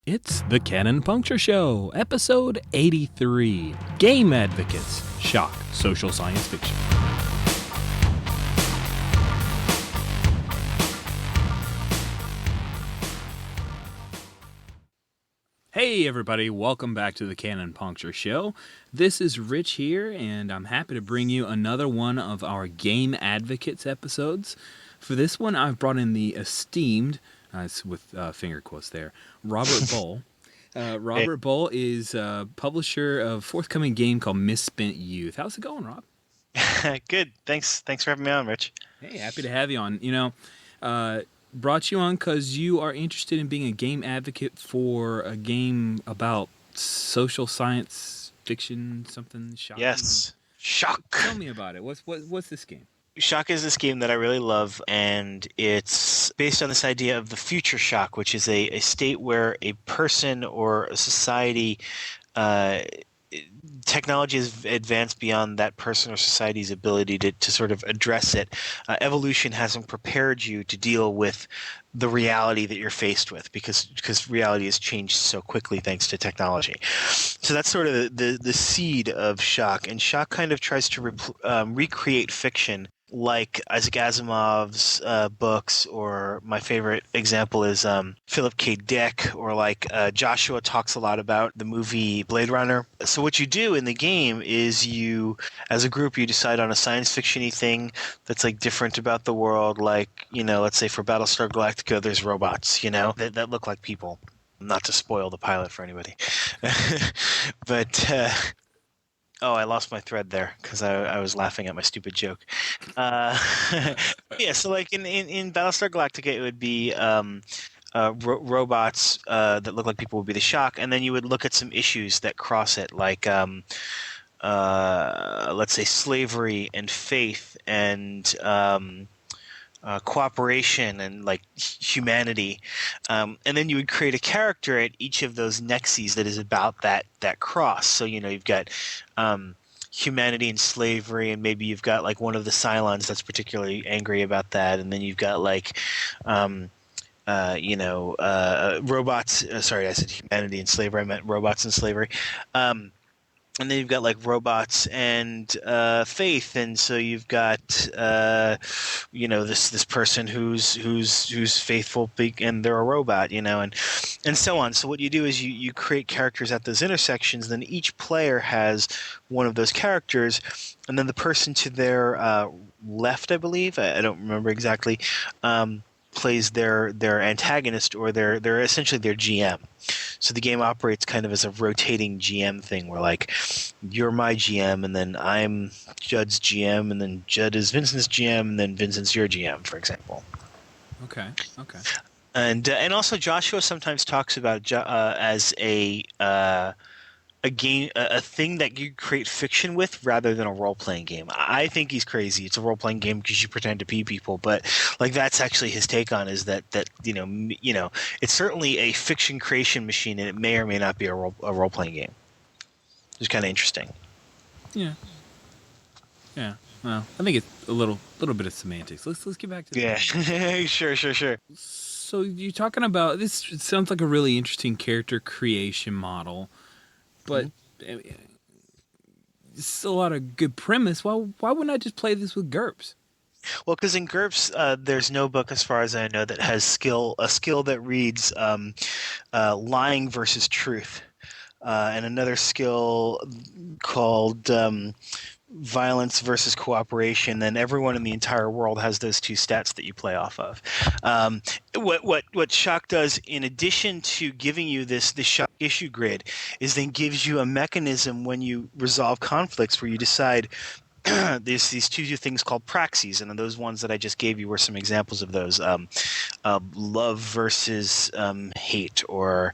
It's the Canon Puncture Show, episode 83, Game Advocates, Shock, Social Science Fiction. Hey everybody, welcome back to the Canon Puncture Show. This is Rich here, and I'm happy to bring you another one of our Game Advocates episodes. For this one, I've brought in the esteemed, it's with finger quotes there, Robert Bohl. Robert Bohl is a publisher of a forthcoming game called Misspent Youth. How's it going, Rob? Good. Thanks for having me on, Rich. Hey, happy to have you on. Brought you on because you are interested in being a game advocate for a game about social science fiction, something shocking. Yes. Shock. Tell me about it. What's this game? Shock is this game that I really love, and it's based on this idea of the future shock, which is a state where a person or a society, technology has advanced beyond that person or society's ability to sort of address it. Evolution hasn't prepared you to deal with the reality that you're faced with because reality has changed so quickly thanks to technology. So that's sort of the seed of Shock, and Shock kind of tries to recreate fiction like Isaac Asimov's books, or my favorite example is Philip K. Dick, or like Joshua talks a lot about the movie Blade Runner. So what you do in the game is you, as a group, you decide on a science fiction-y thing that's like different about the world. Like, let's say for Battlestar Galactica, there's robots, that look like people. Not to spoil the pilot for anybody. But oh, I lost my thread there because I was laughing at my stupid joke. Yeah, so like in Battlestar Galactica, it would be robots that look like people would be the Shock, and then you would look at some issues that cross it, like let's say slavery and faith and cooperation and like humanity, and then you would create a character at each of those nexes that is about that cross. So you've got humanity and slavery, and maybe you've got like one of the Cylons that's particularly angry about that, and then you've got like robots. Sorry, I said humanity and slavery. I meant robots and slavery. And then you've got like robots and faith, and so you've got this person who's faithful and they're a robot, and so on. So what you do is you create characters at those intersections. Then each player has one of those characters, and then the person to their left, I believe, I don't remember exactly, plays their antagonist, or they're essentially their GM. So the game operates kind of as a rotating GM thing, where like you're my GM, and then I'm Judd's GM, and then Judd is Vincent's GM, and then Vincent's your GM, for example. Okay. And also Joshua sometimes talks about as a game, a thing that you create fiction with rather than a role-playing game. I think he's crazy. It's a role-playing game because you pretend to be people, but like that's actually his take on is that it's certainly a fiction creation machine, and it may or may not be a role-playing game. It's kind of interesting. Yeah. Well, I think it's a little bit of semantics. Let's get back to that. Yeah. Sure. So you're talking about this. It sounds like a really interesting character creation model. But it's a lot of good premise. Why wouldn't I just play this with GURPS? Well, because in GURPS, there's no book, as far as I know, that has a skill that reads lying versus truth, and another skill called violence versus cooperation. Then everyone in the entire world has those two stats that you play off of. What Shock does, in addition to giving you this Shock issue grid, is then gives you a mechanism when you resolve conflicts where you decide there's these two things called praxes, and those ones that I just gave you were some examples of those. Love versus hate, or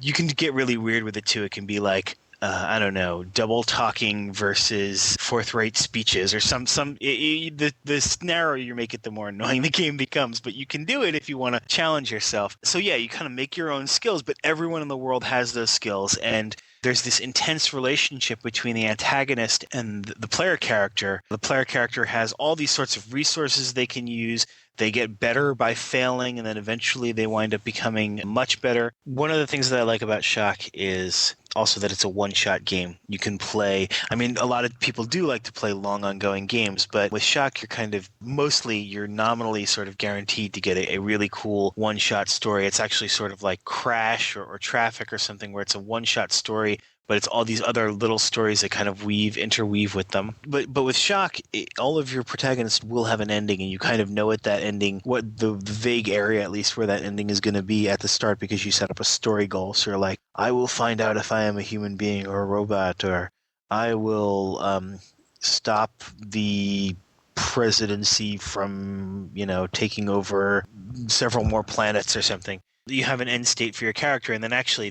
you can get really weird with it too. It can be like I don't know, double talking versus forthright speeches, or the narrower you make it, the more annoying the game becomes. But you can do it if you want to challenge yourself. So yeah, you kind of make your own skills, but everyone in the world has those skills, and there's this intense relationship between the antagonist and the player character. The player character has all these sorts of resources they can use. They get better by failing, and then eventually they wind up becoming much better. One of the things that I like about Shock is also that it's a one-shot game. You can play, I mean, a lot of people do like to play long ongoing games, but with Shock, you're nominally sort of guaranteed to get a really cool one-shot story. It's actually sort of like Crash or Traffic or something, where it's a one-shot story, but it's all these other little stories that kind of interweave with them. But with Shock, all of your protagonists will have an ending, and you kind of know at that ending, what the vague area at least where that ending is going to be at the start, because you set up a story goal. So you're like, I will find out if I am a human being or a robot, or I will stop the presidency from, taking over several more planets or something. You have an end state for your character, and then actually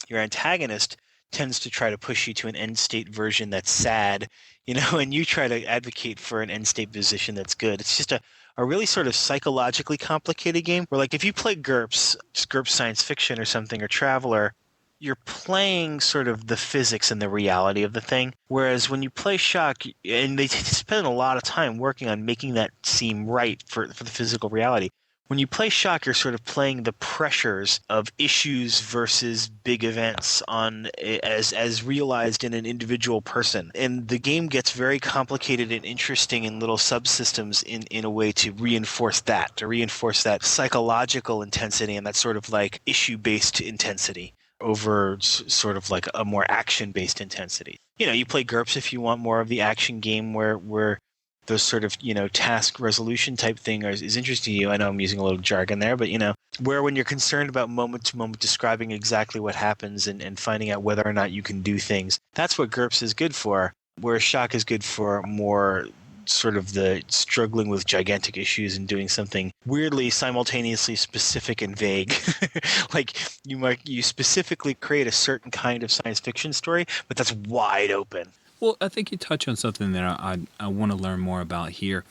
your antagonist tends to try to push you to an end state version that's sad, and you try to advocate for an end state position that's good. It's just a really sort of psychologically complicated game where, like, if you play GURPS Science Fiction or something, or Traveler, you're playing sort of the physics and the reality of the thing. Whereas when you play Shock, and they spend a lot of time working on making that seem right for the physical reality. When you play Shock, you're sort of playing the pressures of issues versus big events as realized in an individual person. And the game gets very complicated and interesting in little subsystems in a way to reinforce that psychological intensity and that sort of like issue-based intensity over sort of like a more action-based intensity. You play GURPS if you want more of the action game where those sort of, task resolution type thing is interesting to you. I know I'm using a little jargon there, but, where when you're concerned about moment to moment describing exactly what happens and finding out whether or not you can do things, that's what GURPS is good for, whereas Shock is good for more sort of the struggling with gigantic issues and doing something weirdly simultaneously specific and vague. Like you specifically create a certain kind of science fiction story, but that's wide open. Well, I think you touch on something that I want to learn more about here.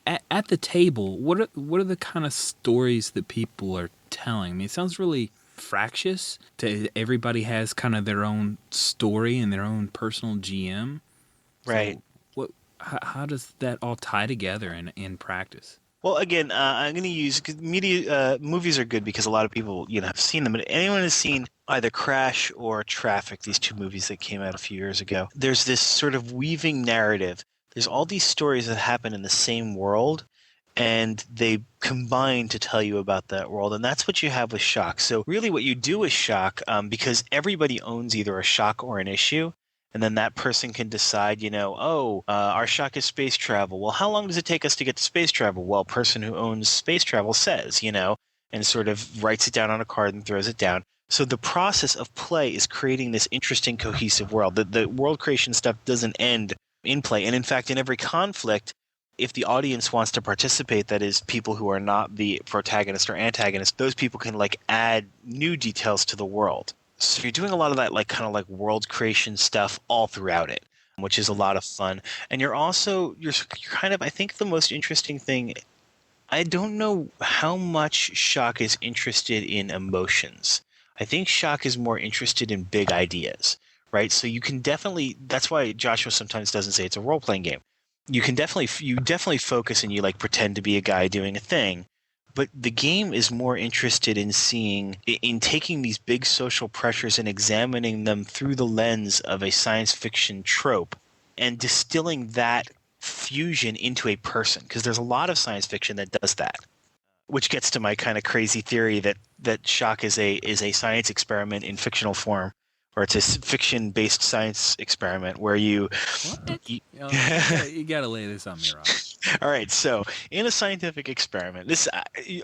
At the table, what are the kind of stories that people are telling? I mean, it sounds really fractious. Everybody has kind of their own story and their own personal GM. Right. So how does that all tie together in practice? Well, again, I'm going to use movies are good because a lot of people, have seen them. But anyone has seen either Crash or Traffic, these two movies that came out a few years ago. There's this sort of weaving narrative. There's all these stories that happen in the same world, and they combine to tell you about that world. And that's what you have with Shock. So really what you do with Shock, because everybody owns either a Shock or an issue, and then that person can decide, our Shock is space travel. Well, how long does it take us to get to space travel? Well, person who owns space travel says, and sort of writes it down on a card and throws it down. So the process of play is creating this interesting, cohesive world. The world creation stuff doesn't end in play. And in fact, in every conflict, if the audience wants to participate, that is, people who are not the protagonist or antagonist, those people can add new details to the world. So you're doing a lot of that kind of world creation stuff all throughout it, which is a lot of fun. And you're kind of, I think the most interesting thing, I don't know how much Shock is interested in emotions. I think Shock is more interested in big ideas, right? So you can that's why Joshua sometimes doesn't say it's a role-playing game. You definitely focus and you pretend to be a guy doing a thing. But the game is more interested in taking these big social pressures and examining them through the lens of a science fiction trope and distilling that fusion into a person. Because there's a lot of science fiction that does that, which gets to my kind of crazy theory that Shock is a science experiment in fictional form, or it's a fiction-based science experiment where you got to lay this on me, Rob. All right, so in a scientific experiment, this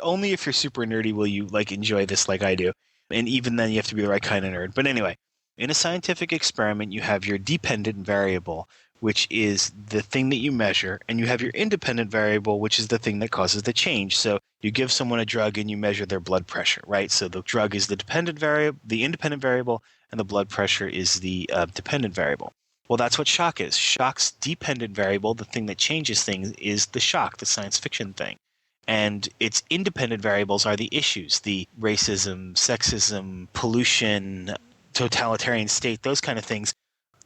only if you're super nerdy will you enjoy this like I do, and even then you have to be the right kind of nerd. But anyway, in a scientific experiment, you have your dependent variable, which is the thing that you measure, and you have your independent variable, which is the thing that causes the change. So you give someone a drug and you measure their blood pressure, right? So the drug is the independent variable, and the blood pressure is the dependent variable. Well, that's what Shock is. Shock's dependent variable, the thing that changes things, is the Shock, the science fiction thing. And its independent variables are the issues, the racism, sexism, pollution, totalitarian state, those kind of things.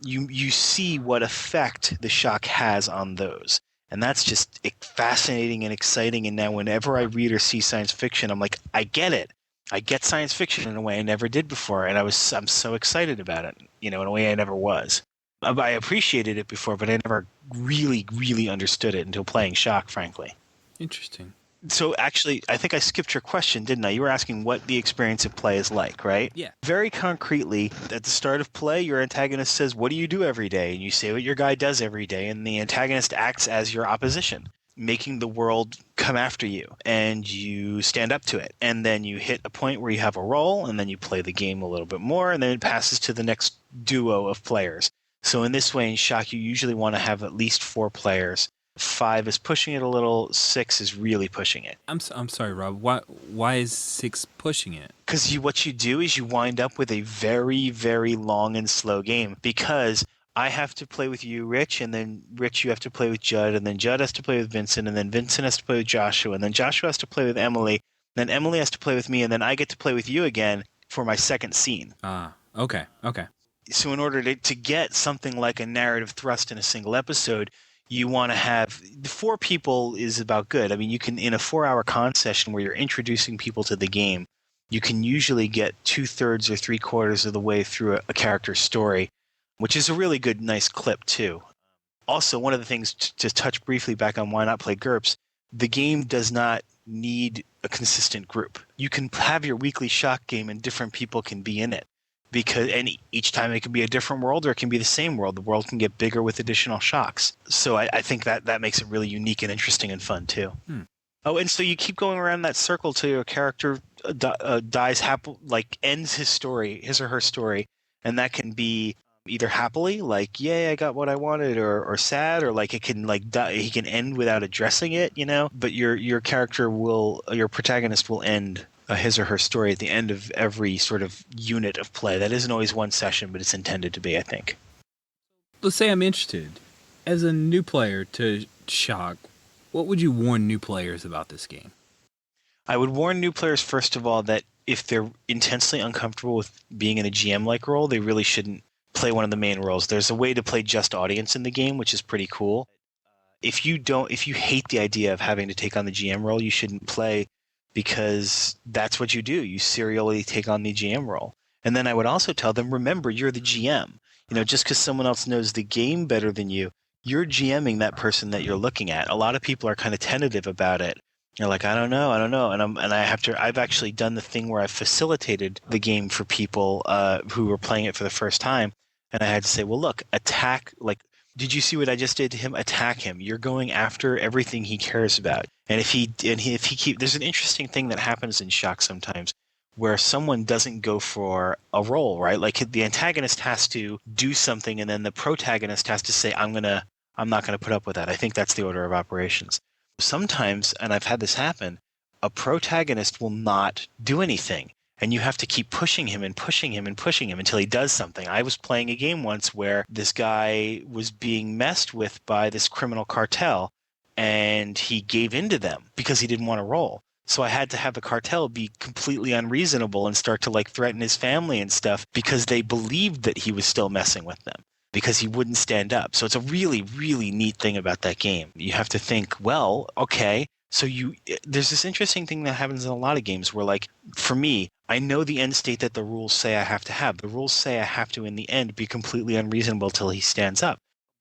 You see what effect the Shock has on those. And that's just fascinating and exciting. And now whenever I read or see science fiction, I'm like, I get it. I get science fiction in a way I never did before. And I'm so excited about it, in a way I never was. I appreciated it before, but I never really, really understood it until playing Shock, frankly. Interesting. So actually, I think I skipped your question, didn't I? You were asking what the experience of play is like, right? Yeah. Very concretely, at the start of play, your antagonist says, "What do you do every day?" And you say what your guy does every day, and the antagonist acts as your opposition, making the world come after you, and you stand up to it. And then you hit a point where you have a roll, and then you play the game a little bit more, and then it passes to the next duo of players. So in this way, in Shock, you usually want to have at least 4 players. 5 is pushing it a little. 6 is really pushing it. I'm sorry, Rob. Why is 6 pushing it? Because what you do is you wind up with a very, very long and slow game. Because I have to play with you, Rich, and then Rich, you have to play with Judd, and then Judd has to play with Vincent, and then Vincent has to play with Joshua, and then Joshua has to play with Emily, and then Emily has to play with me, and then I get to play with you again for my second scene. Okay. So in order to get something like a narrative thrust in a single episode, you want to have 4 people is about good. I mean, you can, in a 4-hour con session where you're introducing people to the game, you can usually get 2/3 or 3/4 of the way through a character's story, which is a really good, nice clip too. Also, one of the things to touch briefly back on why not play GURPS, the game does not need a consistent group. You can have your weekly Shock game and different people can be in it. And each time it can be a different world or it can be the same world. The world can get bigger with additional shocks. So I think that makes it really unique and interesting and fun too. Oh, and so you keep going around that circle till your character dies ends his or her story, and that can be either happily, like yay I got what I wanted, or sad, or like it can die, he can end without addressing it, But your protagonist will end his or her story at the end of every sort of unit of play. That isn't always one session, but it's intended to be, I think. Let's say I'm interested. As a new player to Shock, what would you warn new players about this game? I would warn new players, first of all, that if they're intensely uncomfortable with being in a GM-like role, they really shouldn't play one of the main roles. There's a way to play just audience in the game, which is pretty cool. If you hate the idea of having to take on the GM role, you shouldn't play, because that's what you do. You serially take on the GM role. And then I would also tell them, remember, you're the GM. Just because someone else knows the game better than you, you're GMing that person that you're looking at. A lot of people are kind of tentative about it. You're like, I don't know. I've actually done the thing where I've facilitated the game for people who were playing it for the first time. And I had to say, well, look, attack, did you see what I just did to him? Attack him. You're going after everything he cares about. And if he there's an interesting thing that happens in Shock sometimes where someone doesn't go for a role, right? Like the antagonist has to do something and then the protagonist has to say, I'm not going to put up with that. I think that's the order of operations. Sometimes, and I've had this happen, a protagonist will not do anything. And you have to keep pushing him and pushing him and pushing him until he does something. I was playing a game once where this guy was being messed with by this criminal cartel, and he gave in to them because he didn't want to roll. So I had to have the cartel be completely unreasonable and start to threaten his family and stuff because they believed that he was still messing with them because he wouldn't stand up. So it's a really, really neat thing about that game. You have to think, well, okay, so there's this interesting thing that happens in a lot of games where, for me, I know the end state that the rules say I have to have. The rules say I have to, in the end, be completely unreasonable till he stands up.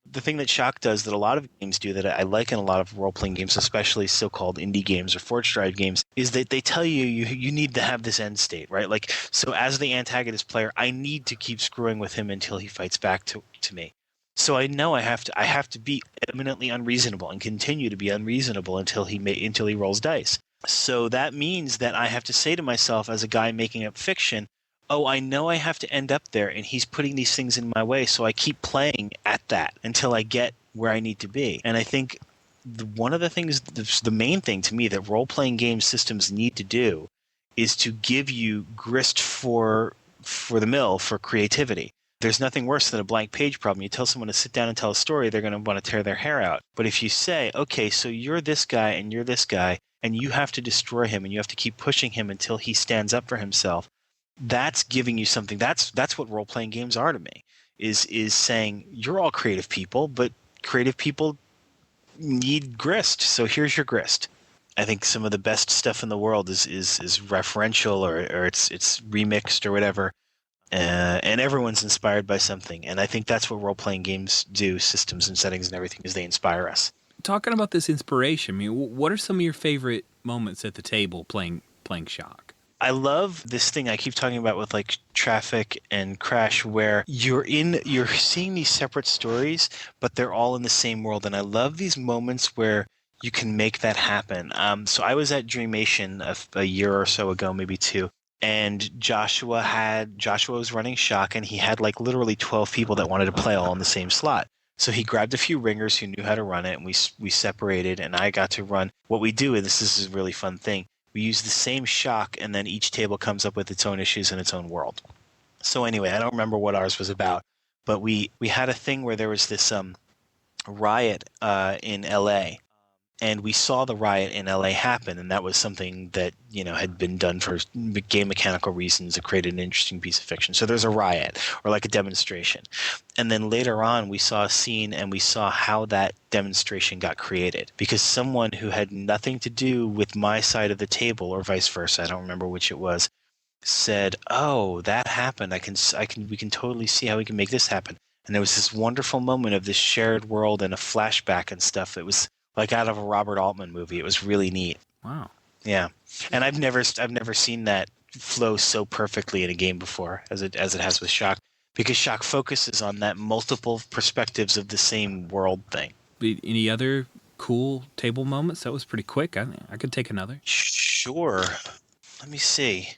The thing that Shock does that a lot of games do that I like in a lot of role-playing games, especially so-called indie games or Forge Drive games, is that they tell you need to have this end state, right? So as the antagonist player, I need to keep screwing with him until he fights back to me. So I know I have to be eminently unreasonable and continue to be unreasonable until he rolls dice. So that means that I have to say to myself as a guy making up fiction, oh, I know I have to end up there and he's putting these things in my way, so I keep playing at that until I get where I need to be. And I think one of the things, the main thing to me that role-playing game systems need to do is to give you grist for the mill for creativity. There's nothing worse than a blank page problem. You tell someone to sit down and tell a story, they're going to want to tear their hair out. But if you say, okay, so you're this guy and you're this guy, and you have to destroy him and you have to keep pushing him until he stands up for himself, that's giving you something. That's what role-playing games are to me, is saying you're all creative people, but creative people need grist, so here's your grist. I think some of the best stuff in the world is referential, or it's remixed or whatever, and everyone's inspired by something. And I think that's what role-playing games do, systems and settings and everything, is they inspire us. Talking about this inspiration, I mean, what are some of your favorite moments at the table playing Shock? I love this thing I keep talking about with like Traffic and Crash, where you're seeing these separate stories, but they're all in the same world. And I love these moments where you can make that happen. So I was at Dreamation a year or so ago, maybe two, and Joshua was running Shock, and he had like literally 12 people that wanted to play all in the same slot. So he grabbed a few ringers who knew how to run it, and we separated, and I got to run. What we do, and this is a really fun thing, we use the same Shock, and then each table comes up with its own issues and its own world. So anyway, I don't remember what ours was about, but we had a thing where there was this riot in LA, and we saw the riot in LA happen, and that was something that, you know, had been done for game mechanical reasons. It created an interesting piece of fiction. So there's a riot, or like a demonstration. And then later on, we saw a scene, and we saw how that demonstration got created, because someone who had nothing to do with my side of the table, or vice versa, I don't remember which it was, said, "Oh, that happened. We can totally see how we can make this happen." And there was this wonderful moment of this shared world and a flashback and stuff. It was like out of a Robert Altman movie. It was really neat. Wow. Yeah, and I've never seen that flow so perfectly in a game before as it has with Shock, because Shock focuses on that multiple perspectives of the same world thing. Any other cool table moments? That was pretty quick. I could take another. Sure. Let me see.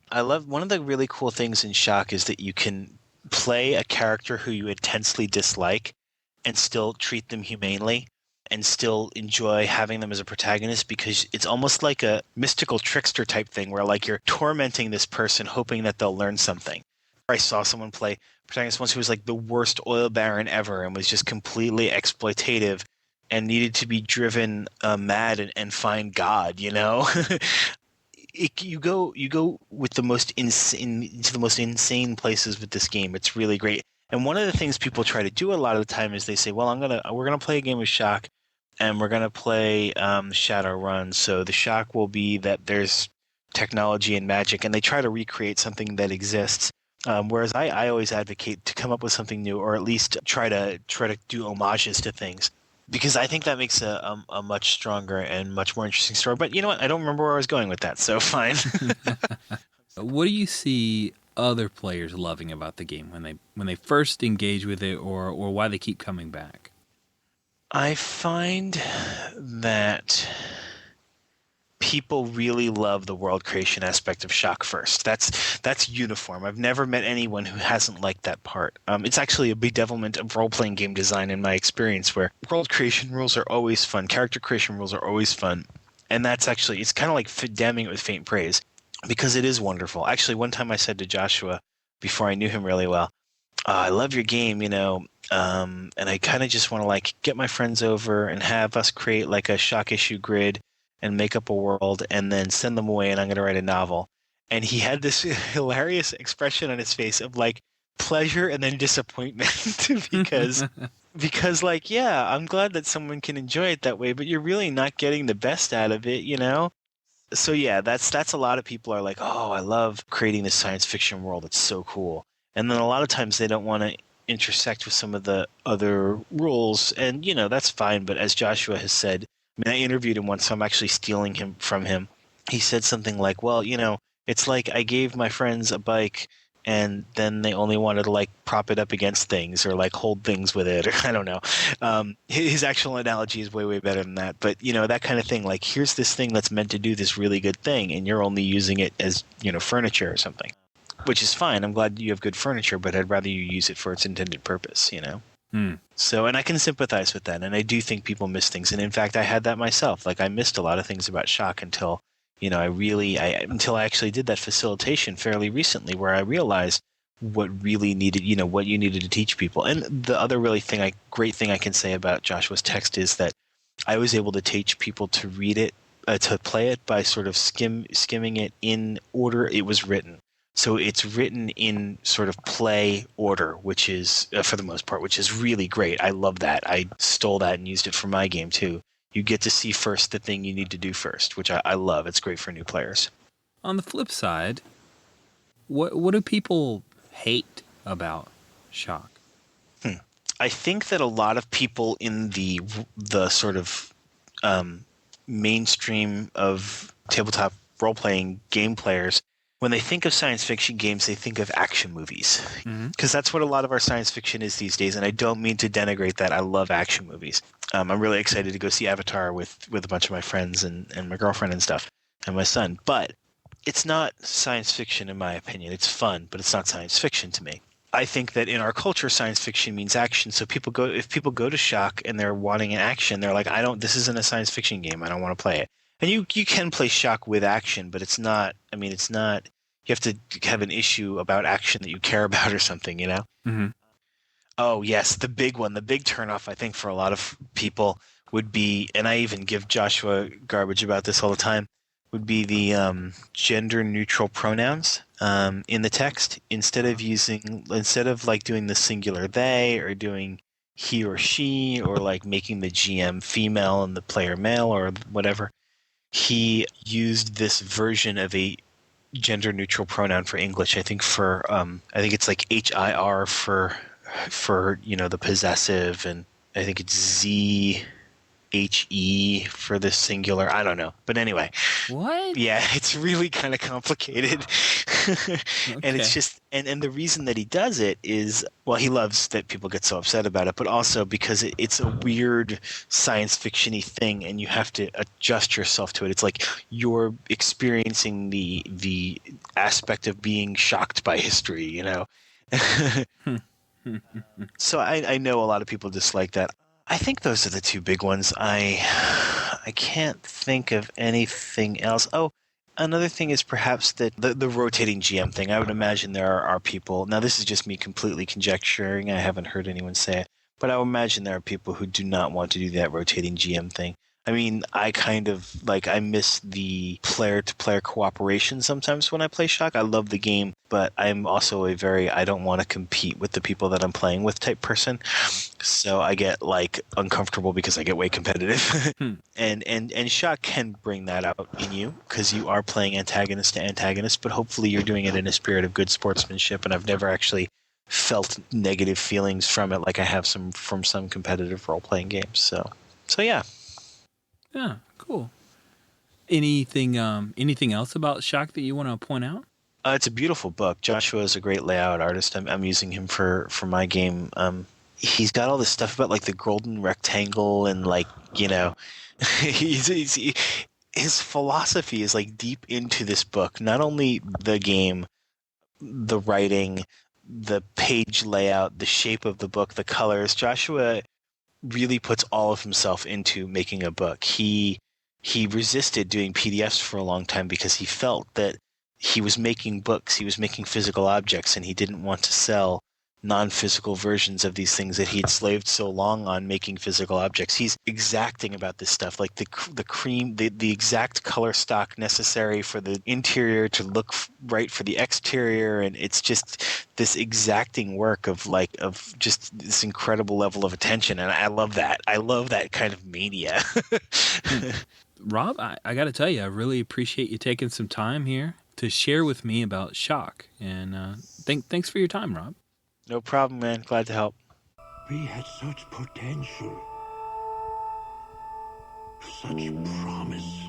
I love, one of the really cool things in Shock is that you can play a character who you intensely dislike and still treat them humanely, and still enjoy having them as a protagonist, because it's almost like a mystical trickster type thing where like you're tormenting this person hoping that they'll learn something. I saw someone play protagonist once who was like the worst oil baron ever and was just completely exploitative and needed to be driven mad and find God, you know? You go with the most into the most insane places with this game. It's really great. And one of the things people try to do a lot of the time is they say, well, we're gonna play a game of Shock, and we're going to play Shadowrun. So the shock will be that there's technology and magic, and they try to recreate something that exists. Whereas I always advocate to come up with something new, or at least try to do homages to things, because I think that makes a much stronger and much more interesting story. But you know what? I don't remember where I was going with that, so fine. What do you see other players loving about the game when they first engage with it, or why they keep coming back? I find that people really love the world creation aspect of Shock first. That's uniform. I've never met anyone who hasn't liked that part. It's actually a bedevilment of role-playing game design in my experience, where world creation rules are always fun, character creation rules are always fun, and that's actually, it's kind of like damning it with faint praise, because it is wonderful. Actually, one time I said to Joshua, before I knew him really well, I love your game, you know, and I kind of just want to like get my friends over and have us create like a Shock issue grid and make up a world and then send them away, and I'm going to write a novel. And he had this hilarious expression on his face of like pleasure and then disappointment because like, yeah, I'm glad that someone can enjoy it that way, but you're really not getting the best out of it, you know? So yeah, that's a lot of people are like, oh, I love creating this science fiction world. It's so cool. And then a lot of times they don't want to intersect with some of the other rules, and you know, that's fine. But as Joshua has said, I mean, I interviewed him once, so I'm actually stealing him from him. He said something like, well, you know, it's like I gave my friends a bike and then they only wanted to like prop it up against things or like hold things with it, or I don't know. His actual analogy is way better than that, but you know, that kind of thing. Like, here's this thing that's meant to do this really good thing, and you're only using it as, you know, furniture or something. Which is fine. I'm glad you have good furniture, but I'd rather you use it for its intended purpose, you know? So, and I can sympathize with that. And I do think people miss things. And in fact, I had that myself. Like, I missed a lot of things about Shock until, you know, until I actually did that facilitation fairly recently, where I realized what really needed, you know, what you needed to teach people. And the other great thing I can say about Joshua's text is that I was able to teach people to read it, to play it by sort of skimming it in order it was written. So it's written in sort of play order, which is, for the most part, which is really great. I love that. I stole that and used it for my game too. You get to see first the thing you need to do first, which I love. It's great for new players. On the flip side, what do people hate about Shock? I think that a lot of people in the sort of mainstream of tabletop role-playing game players, when they think of science fiction games, they think of action movies. Because that's what a lot of our science fiction is these days, and I don't mean to denigrate that. I love action movies. I'm really excited to go see Avatar with a bunch of my friends and my girlfriend and stuff, and my son. But it's not science fiction in my opinion. It's fun, but it's not science fiction to me. I think that in our culture, science fiction means action. So if people go to Shock and they're wanting an action, they're like, this isn't a science fiction game. I don't want to play it. And you can play Shock with action, but it's not, you have to have an issue about action that you care about or something, you know? Mm-hmm. Oh, yes. The big one, the big turnoff, I think, for a lot of people would be, and I even give Joshua garbage about this all the time, would be the gender-neutral pronouns in the text. Instead of like doing the singular they or doing he or she or like making the GM female and the player male or whatever, he used this version of a gender-neutral pronoun for English. I think I think it's like HIR for the possessive, and I think it's ZHE for the singular. I don't know. But anyway. What? Yeah, it's really kind of complicated. And it's just and the reason that he does it is, well, he loves that people get so upset about it, but also because it's a weird science fiction-y thing and you have to adjust yourself to it. It's like you're experiencing the aspect of being shocked by history, you know. So I know a lot of people dislike that. I think those are the two big ones. I can't think of anything else. Oh, another thing is perhaps that the rotating GM thing. I would imagine there are people. Now, this is just me completely conjecturing. I haven't heard anyone say it. But I would imagine there are people who do not want to do that rotating GM thing. I mean, I kind of I miss the player-to-player cooperation sometimes when I play Shock. I love the game, but I'm also I don't want to compete with the people that I'm playing with type person. So I get uncomfortable because I get way competitive. And Shock can bring that out in you because you are playing antagonist to antagonist, but hopefully you're doing it in a spirit of good sportsmanship, and I've never actually felt negative feelings from it like I have from some competitive role-playing games. So yeah. Yeah, cool. Anything else about Shock that you want to point out? It's a beautiful book. Joshua is a great layout artist. I'm using him for my game. He's got all this stuff about the golden rectangle and his philosophy is deep into this book. Not only the game, the writing, the page layout, the shape of the book, the colors. Joshua really puts all of himself into making a book. He resisted doing PDFs for a long time because he felt that he was making books, he was making physical objects, and he didn't want to sell non-physical versions of these things that he had slaved so long on making physical objects. He's exacting about this stuff, like the exact color stock necessary for the interior to look right for the exterior, and it's just this exacting work of just this incredible level of attention, and I love that. I love that kind of mania. Rob, I got to tell you, I really appreciate you taking some time here to share with me about Shock, and thanks for your time, Rob. No problem, man. Glad to help. We had such potential, such promise.